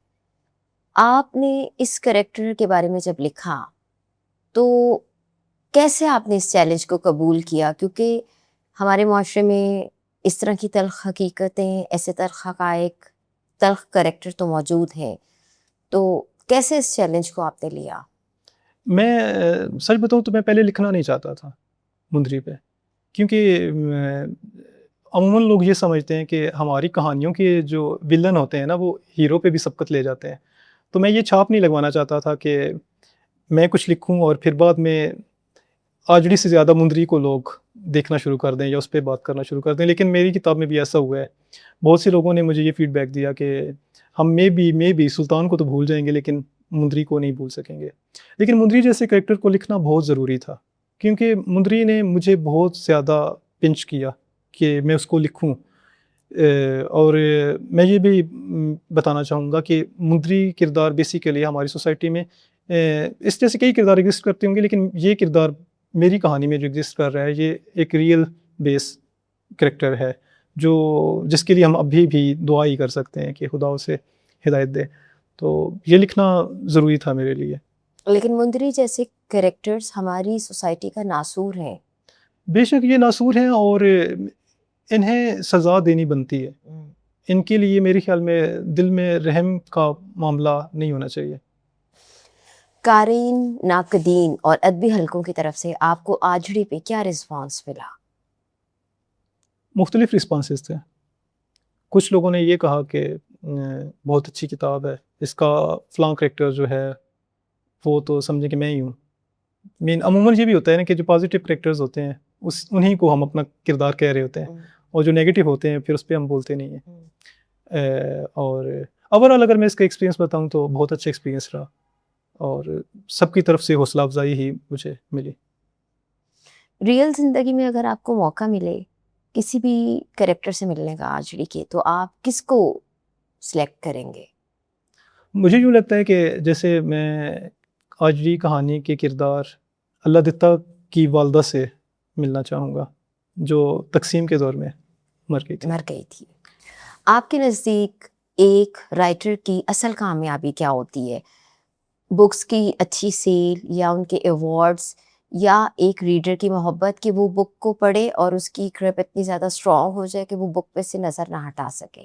Speaker 2: آپ نے اس کریکٹر کے بارے میں جب لکھا تو کیسے آپ نے اس چیلنج کو قبول کیا؟ کیونکہ ہمارے معاشرے میں اس طرح کی تلخ حقیقتیں، ایسے تلخ حقائق، تلخ کریکٹر تو موجود ہیں، تو کیسے اس چیلنج کو آپ نے لیا؟
Speaker 1: میں سچ بتاؤں تو میں پہلے لکھنا نہیں چاہتا تھا مندری پہ، کیونکہ عموماً لوگ یہ سمجھتے ہیں کہ ہماری کہانیوں کے جو ولن ہوتے ہیں نا وہ ہیرو پہ بھی سبقت لے جاتے ہیں. تو میں یہ چھاپ نہیں لگوانا چاہتا تھا کہ میں کچھ لکھوں اور پھر بعد میں آجڑی سے زیادہ مندری کو لوگ دیکھنا شروع کر دیں یا اس پہ بات کرنا شروع کر دیں. لیکن میری کتاب میں بھی ایسا ہوا ہے، بہت سے لوگوں نے مجھے یہ فیڈ بیک دیا کہ ہم میں بھی سلطان کو تو بھول جائیں گے لیکن مندری کو نہیں بھول سکیں گے. لیکن مندری جیسے کریکٹر کو لکھنا بہت ضروری تھا، کیونکہ مندری نے مجھے بہت زیادہ پنچ کیا کہ میں اس کو لکھوں. اور میں یہ بھی بتانا چاہوں گا کہ مندری کردار بیسیکلی ہماری سوسائٹی میں اس جیسے کئی کردار ایگزسٹ کرتے ہوں گے، لیکن یہ کردار میری کہانی میں جو ایگزسٹ کر رہا ہے یہ ایک ریئل بیس کریکٹر ہے، جس کے لیے ہم ابھی بھی دعا ہی کر سکتے ہیں کہ خدا اسے ہدایت دے. تو یہ لکھنا ضروری تھا میرے لیے.
Speaker 2: لیکن مندری جیسے کریکٹرز ہماری سوسائٹی کا ناسور ہیں.
Speaker 1: بے شک یہ ناسور ہیں اور انہیں سزا دینی بنتی ہے. ان کے لیے میرے خیال میں دل میں رحم کا معاملہ نہیں ہونا چاہیے.
Speaker 2: قارئین، ناقدین اور ادبی حلقوں کی طرف سے آپ کو آجڑی پہ کیا رسپانس ملا؟
Speaker 1: مختلف رسپانسز تھے. کچھ لوگوں نے یہ کہا کہ بہت اچھی کتاب ہے، اس کا فلاں کریکٹر جو ہے وہ تو سمجھیں کہ میں ہی ہوں. عموماً یہ بھی ہوتا ہے نا کہ جو پازیٹیو کریکٹرز ہوتے ہیں انہیں کو ہم اپنا کردار کہہ رہے ہوتے ہیں, اور جو نیگیٹو ہوتے ہیں پھر اس پہ ہم بولتے نہیں ہیں. اور اوورآل اگر میں اس کا ایکسپیرینس بتاؤں تو بہت اچھا ایکسپیرینس رہا, اور سب کی طرف سے حوصلہ افزائی ہی مجھے ملی.
Speaker 2: ریئل زندگی میں اگر آپ کو موقع ملے کسی بھی کریکٹر سے ملنے کا آجڑی کے, تو آپ کس کو سلیکٹ کریں گے؟
Speaker 1: مجھے یوں لگتا ہے کہ جیسے میں آجڑی کہانی کے کردار اللہ دتہ کی والدہ سے ملنا چاہوں گا, جو تقسیم کے دور میں مر گئی تھی.
Speaker 2: آپ کے نزدیک ایک رائٹر کی اصل کامیابی کیا ہوتی ہے؟ بکس کی اچھی سیل, یا ان کے ایوارڈز, یا ایک ریڈر کی محبت کہ وہ بک کو پڑھے اور اس کی گرپ اتنی زیادہ اسٹرانگ ہو جائے کہ وہ بک پہ سے نظر نہ ہٹا سکے؟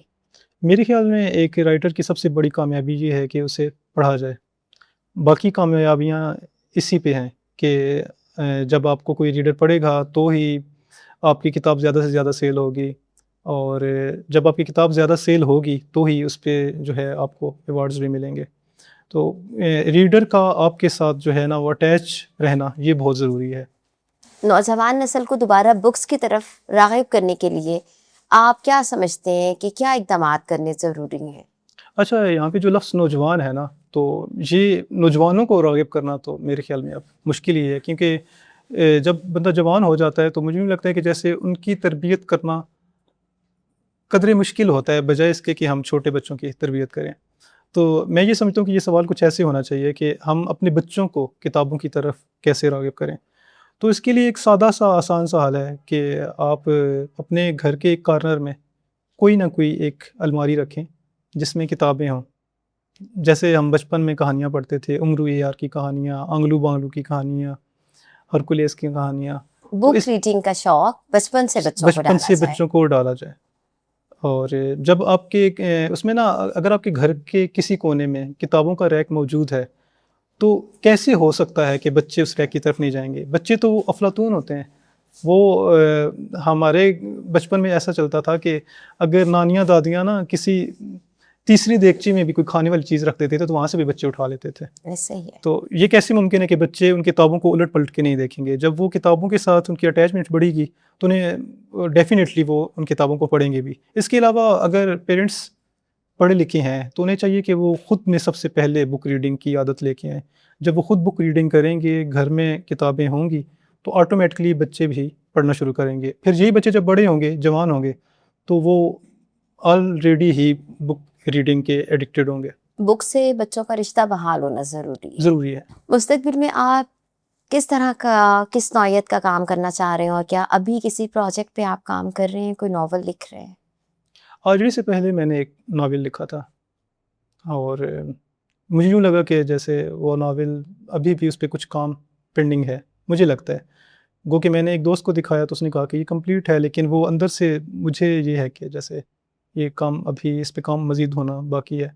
Speaker 1: میرے خیال میں ایک رائٹر کی سب سے بڑی کامیابی یہ ہے کہ اسے پڑھا جائے. باقی کامیابیاں اسی پہ ہیں کہ جب آپ کو کوئی ریڈر پڑھے گا تو ہی آپ کی کتاب زیادہ سے زیادہ سیل ہوگی, اور جب آپ کی کتاب زیادہ سیل ہوگی تو ہی اس پہ جو ہے آپ کو ایوارڈز بھی ملیں گے. تو ریڈر کا آپ کے ساتھ جو ہے نا وہ اٹیچ رہنا یہ بہت ضروری ہے.
Speaker 2: نوجوان نسل کو دوبارہ بکس کی طرف راغب کرنے کے لیے آپ کیا سمجھتے ہیں کہ کیا اقدامات کرنے ضروری ہیں؟
Speaker 1: اچھا, یہاں پہ جو لفظ نوجوان ہے نا, تو یہ نوجوانوں کو راغب کرنا تو میرے خیال میں اب مشکل ہی ہے, کیونکہ جب بندہ جوان ہو جاتا ہے تو مجھے بھی لگتا ہے کہ جیسے ان کی تربیت کرنا قدرے مشکل ہوتا ہے بجائے اس کے کہ ہم چھوٹے بچوں کی تربیت کریں. تو میں یہ سمجھتا ہوں کہ یہ سوال کچھ ایسے ہونا چاہیے کہ ہم اپنے بچوں کو کتابوں کی طرف کیسے راغب کریں. تو اس کے لیے ایک سادہ سا آسان سا حل ہے کہ آپ اپنے گھر کے ایک کارنر میں کوئی نہ کوئی ایک الماری رکھیں جس میں کتابیں ہوں. جیسے ہم بچپن میں کہانیاں پڑھتے تھے, امرو یار کی کہانیاں, انگلو بانگلو کی کہانیاں, ہرکولیس کی کہانیاں.
Speaker 2: بک ریڈنگ کا شوق بچپن سے
Speaker 1: بچوں کو ڈالا جائے. اور جب آپ کے اس میں نا اگر آپ کے گھر کے کسی کونے میں کتابوں کا ریک موجود ہے تو کیسے ہو سکتا ہے کہ بچے اس ریک کی طرف نہیں جائیں گے؟ بچے تو وہ افلاطون ہوتے ہیں. وہ ہمارے بچپن میں ایسا چلتا تھا کہ اگر نانیاں دادیاں نا کسی تیسری دیگچی میں بھی کوئی کھانے والی چیز رکھ دیتے تھے تو وہاں سے بھی بچے اٹھا لیتے تھے.
Speaker 2: ایسا ہی ہے.
Speaker 1: تو یہ کیسے ممکن ہے کہ بچے ان کتابوں کو الٹ پلٹ کے نہیں دیکھیں گے؟ جب وہ کتابوں کے ساتھ ان کی اٹیچمنٹ بڑھے گی تو انہیں ڈیفینیٹلی وہ ان کتابوں کو پڑھیں گے بھی. اس کے علاوہ اگر پیرنٹس پڑھے لکھے ہیں تو انہیں چاہیے کہ وہ خود میں سب سے پہلے بک ریڈنگ کی عادت لے کے آئیں. جب وہ خود بک ریڈنگ کریں گے, گھر میں کتابیں ہوں گی, تو آٹومیٹکلی بچے بھی پڑھنا شروع کریں گے. پھر یہی بچے جب بڑے ہوں گے, جوان ہوں گے, تو وہ آلریڈی ہی بک ریڈنگ کے ایڈکٹیڈ ہوں گے.
Speaker 2: بک سے بچوں کا رشتہ بحال ہونا ضروری ہے. مستقبل میں آپ کس طرح کا, کس نوعیت کا کام کرنا چاہ رہے ہیں, اور کیا ابھی کسی پروجیکٹ پہ آپ کام کر رہے ہیں, کوئی ناول لکھ رہے ہیں؟
Speaker 1: آجڑی سے پہلے میں نے ایک ناول لکھا تھا, اور مجھے یوں لگا کہ جیسے وہ ناول ابھی بھی اس پہ کچھ کام پینڈنگ ہے. مجھے لگتا ہے گو کہ میں نے ایک دوست کو دکھایا تو اس نے کہا کہ یہ کمپلیٹ ہے, لیکن وہ اندر سے مجھے یہ ہے کہ جیسے یہ کام ابھی اس پہ کام مزید ہونا باقی ہے.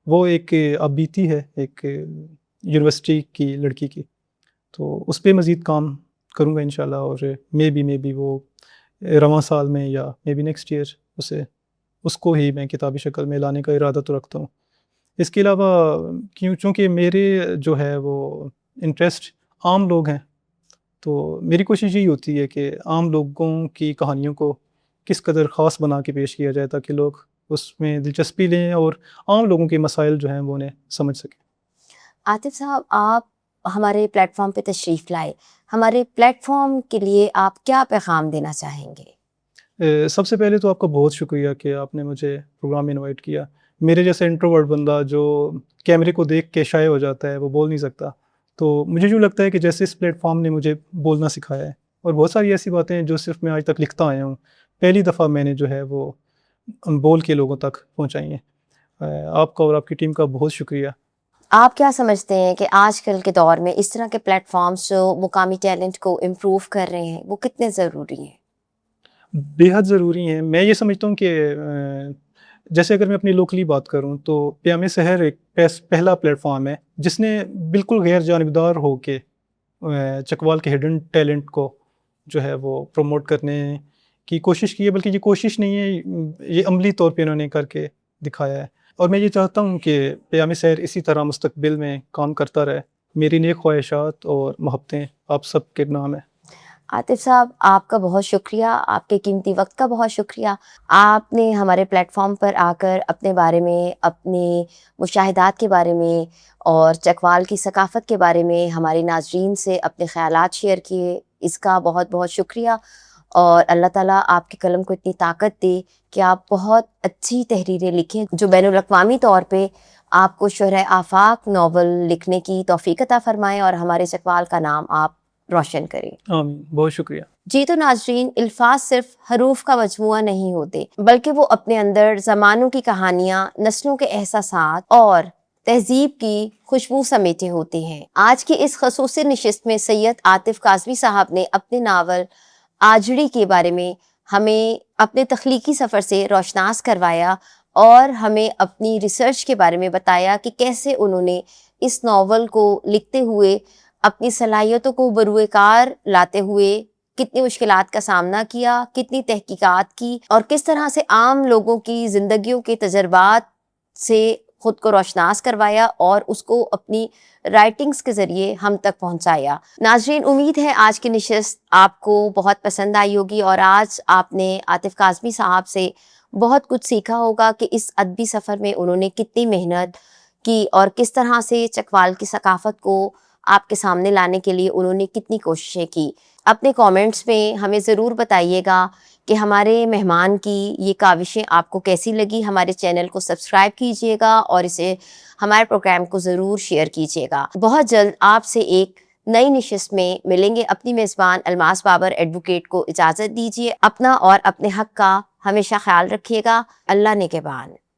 Speaker 1: وہ ایک ابیتی ہے, ایک یونیورسٹی کی لڑکی کی, تو اس پہ مزید کام کروں گا انشاءاللہ, اور مے بی وہ رواں سال میں یا مے بی نیکسٹ ایئر اس کو ہی میں کتابی شکل میں لانے کا ارادہ تو رکھتا ہوں. اس کے علاوہ چونکہ میرے جو ہے وہ انٹرسٹ عام لوگ ہیں, تو میری کوشش یہی ہوتی ہے کہ عام لوگوں کی کہانیوں کو کس قدر خاص بنا کے پیش کیا جائے تاکہ لوگ اس میں دلچسپی لیں اور عام لوگوں کے مسائل جو ہیں وہ انہیں سمجھ سکیں.
Speaker 2: عاطف صاحب, آپ ہمارے پلیٹ فارم پہ تشریف لائے, ہمارے پلیٹ فارم کے لیے آپ کیا پیغام دینا چاہیں گے؟
Speaker 1: سب سے پہلے تو آپ کا بہت شکریہ کہ آپ نے مجھے پروگرام میں انوائٹ کیا. میرے جیسے انٹروورٹ بندہ جو کیمرے کو دیکھ کے شائع ہو جاتا ہے, وہ بول نہیں سکتا, تو مجھے یوں لگتا ہے کہ جیسے اس پلیٹ فارم نے مجھے بولنا سکھایا ہے, اور بہت ساری ایسی باتیں ہیں جو صرف میں آج تک لکھتا آیا ہوں, پہلی دفعہ میں نے جو ہے وہ بول کے لوگوں تک پہنچائی ہیں. آپ کا اور آپ کی ٹیم کا بہت شکریہ.
Speaker 2: آپ کیا سمجھتے ہیں کہ آج کل کے دور میں اس طرح کے پلیٹ فارمز جو مقامی ٹیلنٹ کو امپروو کر رہے ہیں وہ کتنے ضروری ہیں؟
Speaker 1: بے حد ضروری ہیں. میں یہ سمجھتا ہوں کہ جیسے اگر میں اپنی لوکلی بات کروں تو پیام سحر ایک پہلا پلیٹ فارم ہے جس نے بالکل غیر جانبدار ہو کے چکوال کے ہڈن ٹیلنٹ کو جو ہے وہ پروموٹ کرنے کی کوشش کی ہے. بلکہ یہ کوشش نہیں ہے, یہ عملی طور پہ انہوں نے کر کے دکھایا ہے. اور میں یہ چاہتا ہوں کہ پیام سحر اسی طرح مستقبل میں کام کرتا رہے, میری نیک خواہشات اور محبتیں آپ سب کے نام ہیں۔
Speaker 2: عاطف صاحب، آپ کا بہت شکریہ، آپ کے قیمتی وقت کا بہت شکریہ۔ آپ نے ہمارے پلیٹ فارم پر آ کر اپنے بارے میں، اپنے مشاہدات کے بارے میں اور چکوال کی ثقافت کے بارے میں ہمارے ناظرین سے اپنے خیالات شیئر کیے، اس کا بہت بہت شکریہ۔ اور اللہ تعالیٰ آپ کے قلم کو اتنی طاقت دے کہ آپ بہت اچھی تحریریں لکھیں جو بین الاقوامی طور پہ آپ کو شرح آفاق ناول لکھنے کی توفیق عطا فرمائیں اور ہمارے چکوال کا نام آپ روشن کریں۔
Speaker 1: آمین، بہت شکریہ۔
Speaker 2: جی تو ناظرین، الفاظ صرف حروف کا مجموعہ نہیں ہوتے، بلکہ وہ اپنے اندر زمانوں کی کہانیاں، نسلوں کے احساسات اور تہذیب کی خوشبو سمیٹے ہوتے ہیں۔ آج کی اس خصوصی نشست میں سید عاطف کاظمی صاحب نے اپنے ناول آجڑی کے بارے میں ہمیں اپنے تخلیقی سفر سے روشناس کروایا اور ہمیں اپنی ریسرچ کے بارے میں بتایا کہ کیسے انہوں نے اس ناول کو لکھتے ہوئے اپنی صلاحیتوں کو بروئے کار لاتے ہوئے کتنی مشکلات کا سامنا کیا، کتنی تحقیقات کی اور کس طرح سے عام لوگوں کی زندگیوں کے تجربات سے خود کو روشناس کروایا اور اس کو اپنی رائٹنگز کے ذریعے ہم تک پہنچایا۔ ناظرین، امید ہے آج کی نشست آپ کو بہت پسند آئی ہوگی اور آج آپ نے عاطف کاظمی صاحب سے بہت کچھ سیکھا ہوگا کہ اس ادبی سفر میں انہوں نے کتنی محنت کی اور کس طرح سے چکوال کی ثقافت کو آپ کے سامنے لانے کے لیے انہوں نے کتنی کوششیں کی۔ اپنے کامنٹس میں ہمیں ضرور بتائیے گا کہ ہمارے مہمان کی یہ کاوشیں آپ کو کیسی لگی۔ ہمارے چینل کو سبسکرائب کیجیے گا اور اسے ہمارے پروگرام کو ضرور شیئر کیجیے گا۔ بہت جلد آپ سے ایک نئی نشست میں ملیں گے۔ اپنی میزبان الماس بابر ایڈوکیٹ کو اجازت دیجیے۔ اپنا اور اپنے حق کا ہمیشہ خیال رکھیے گا۔ اللہ نگہبان۔